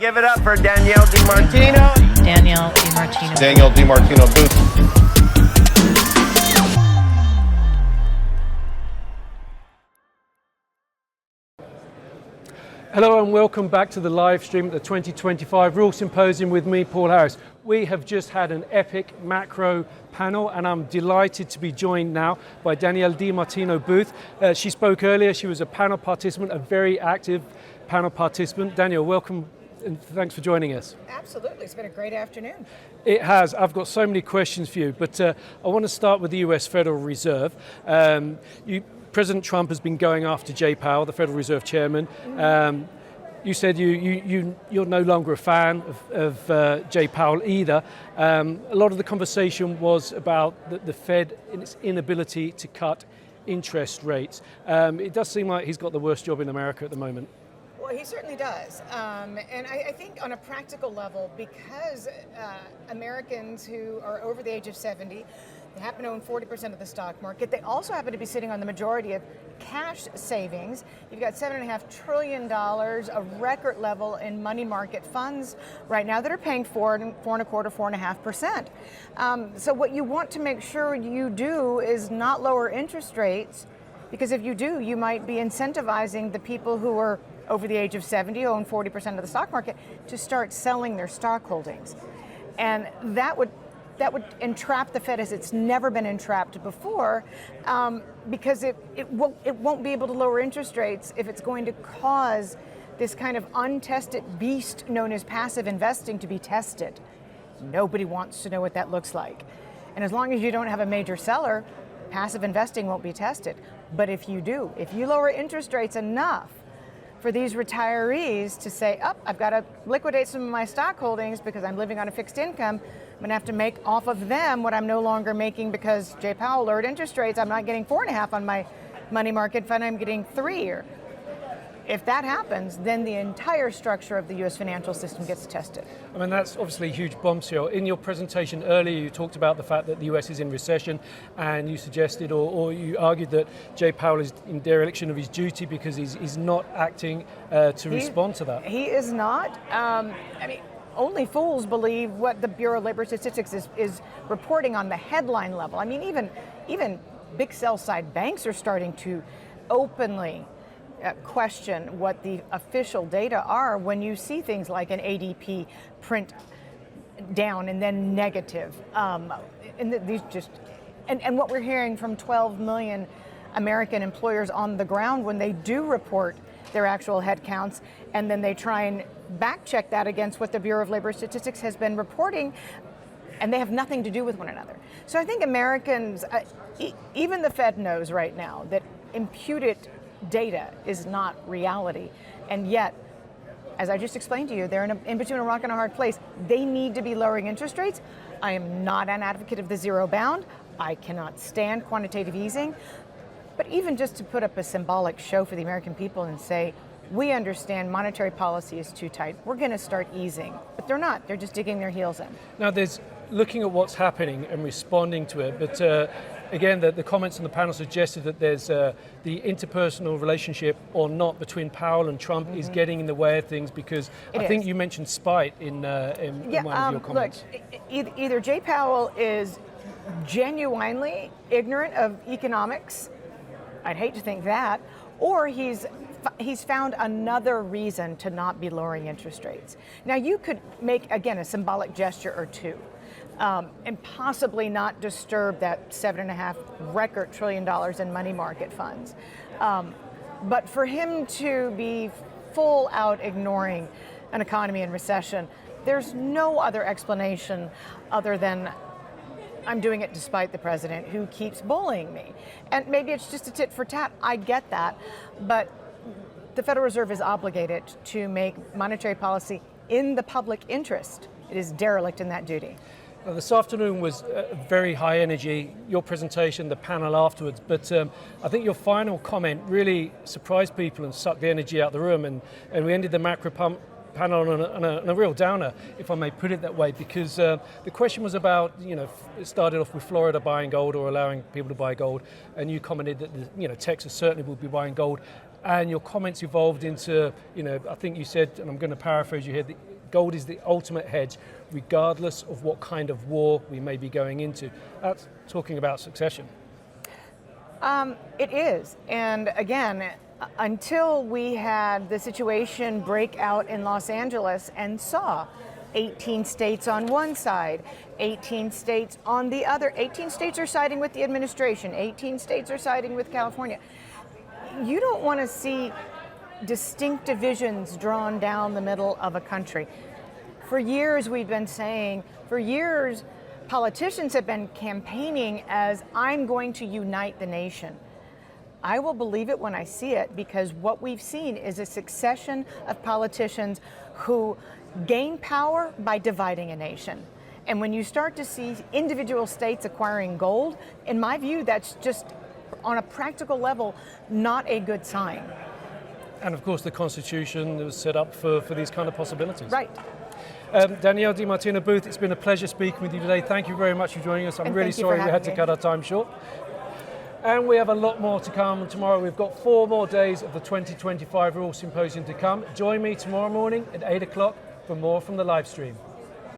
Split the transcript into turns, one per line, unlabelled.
Give it up for Danielle DiMartino.
Danielle DiMartino.
Danielle DiMartino Booth.
Hello and welcome back to the live stream at the 2025 Rural Symposium with me, Paul Harris. We have just had an epic macro panel and I'm delighted to be joined now by Danielle DiMartino Booth. She spoke earlier, she was a panel participant, a very active panel participant. Danielle, welcome and thanks for joining us.
Absolutely, it's been a great afternoon.
It has. I've got so many questions for you, but I want to start with the US Federal Reserve. President Trump has been going after Jay Powell, the Federal Reserve Chairman. You said you're no longer a fan of Jay Powell either. A lot of the conversation was about the Fed and its inability to cut interest rates. It does seem like he's got the worst job in America at the moment.
Well, he certainly does. And I think on a practical level, because Americans who are over the age of 70, they happen to own 40% of the stock market. They also happen to be sitting on the majority of cash savings. You've got $7.5 trillion, a record level in money market funds right now that are paying 4.25%, 4.5%. So what you want to make sure you do is not lower interest rates, because if you do, you might be incentivizing the people who are over the age of 70, who own 40% of the stock market, to start selling their stock holdings. And that would entrap the Fed as it's never been entrapped before, because it won't be able to lower interest rates if it's going to cause this kind of untested beast known as passive investing to be tested. Nobody wants to know what that looks like. And as long as you don't have a major seller, passive investing won't be tested. But if you do, if you lower interest rates enough for these retirees to say, oh, I've got to liquidate some of my stock holdings because I'm living on a fixed income, I'm going to have to make off of them what I'm no longer making because Jay Powell lowered interest rates. I'm not getting 4.5 on my money market fund, I'm getting 3. Or if that happens, then the entire structure of the US financial system gets tested.
I mean, that's obviously a huge bombshell. In your presentation earlier, you talked about the fact that the US is in recession, and you suggested or you argued that Jay Powell is in dereliction of his duty because he's not acting to respond to that.
He is not. Only fools believe what the Bureau of Labor Statistics is reporting on the headline level. I mean, even big sell-side banks are starting to openly question what the official data are when you see things like an ADP print down and then negative. And what we're hearing from 12 million American employers on the ground when they do report their actual head counts, and then they try and back check that against what the Bureau of Labor Statistics has been reporting, and they have nothing to do with one another. So I think Americans, even the Fed knows right now that imputed data is not reality, and yet, as I just explained to you, they're in between a rock and a hard place. They need to be lowering interest rates. I am not an advocate of the zero bound. I cannot stand quantitative easing, but even just to put up a symbolic show for the American people and say, we understand monetary policy is too tight, we're going to start easing. But they're not, they're just digging their heels in.
Now there's looking at what's happening and responding to it, but again, the comments on the panel suggested that there's the interpersonal relationship or not between Powell and Trump is getting in the way of things, because I think you mentioned spite in one of your comments.
Look, either Jay Powell is genuinely ignorant of economics, I'd hate to think that, or he's found another reason to not be lowering interest rates. Now you could make, again, a symbolic gesture or two, and possibly not disturb that $7.5 record trillion in money market funds. But for him to be full out ignoring an economy in recession, there's no other explanation other than I'm doing it despite the president who keeps bullying me. And maybe it's just a tit for tat, I get that, but the Federal Reserve is obligated to make monetary policy in the public interest. It is derelict in that duty.
Now, this afternoon was very high energy, your presentation, the panel afterwards, but I think your final comment really surprised people and sucked the energy out of the room, and we ended the macro panel on a real downer, if I may put it that way, because the question was about, it started off with Florida buying gold or allowing people to buy gold, and you commented that Texas certainly will be buying gold, and your comments evolved into, I think you said, and I'm going to paraphrase you here, gold is the ultimate hedge, regardless of what kind of war we may be going into. That's talking about succession.
It is. And again, until we had the situation break out in Los Angeles and saw 18 states on one side, 18 states on the other, 18 states are siding with the administration, 18 states are siding with California. You don't want to see distinct divisions drawn down the middle of a country. For years we've been saying, for years politicians have been campaigning as I'm going to unite the nation. I will believe it when I see it, because what we've seen is a succession of politicians who gain power by dividing a nation. And when you start to see individual states acquiring gold, in my view, that's just on a practical level not a good sign.
And of course the Constitution was set up for these kind of possibilities.
Right.
Danielle DiMartino Booth, it's been a pleasure speaking with you today. Thank you very much for joining us. I'm really sorry we had to cut our time short. And we have a lot more to come. Tomorrow we've got 4 more days of the 2025 Rural Symposium to come. Join me tomorrow morning at 8 o'clock for more from the live stream.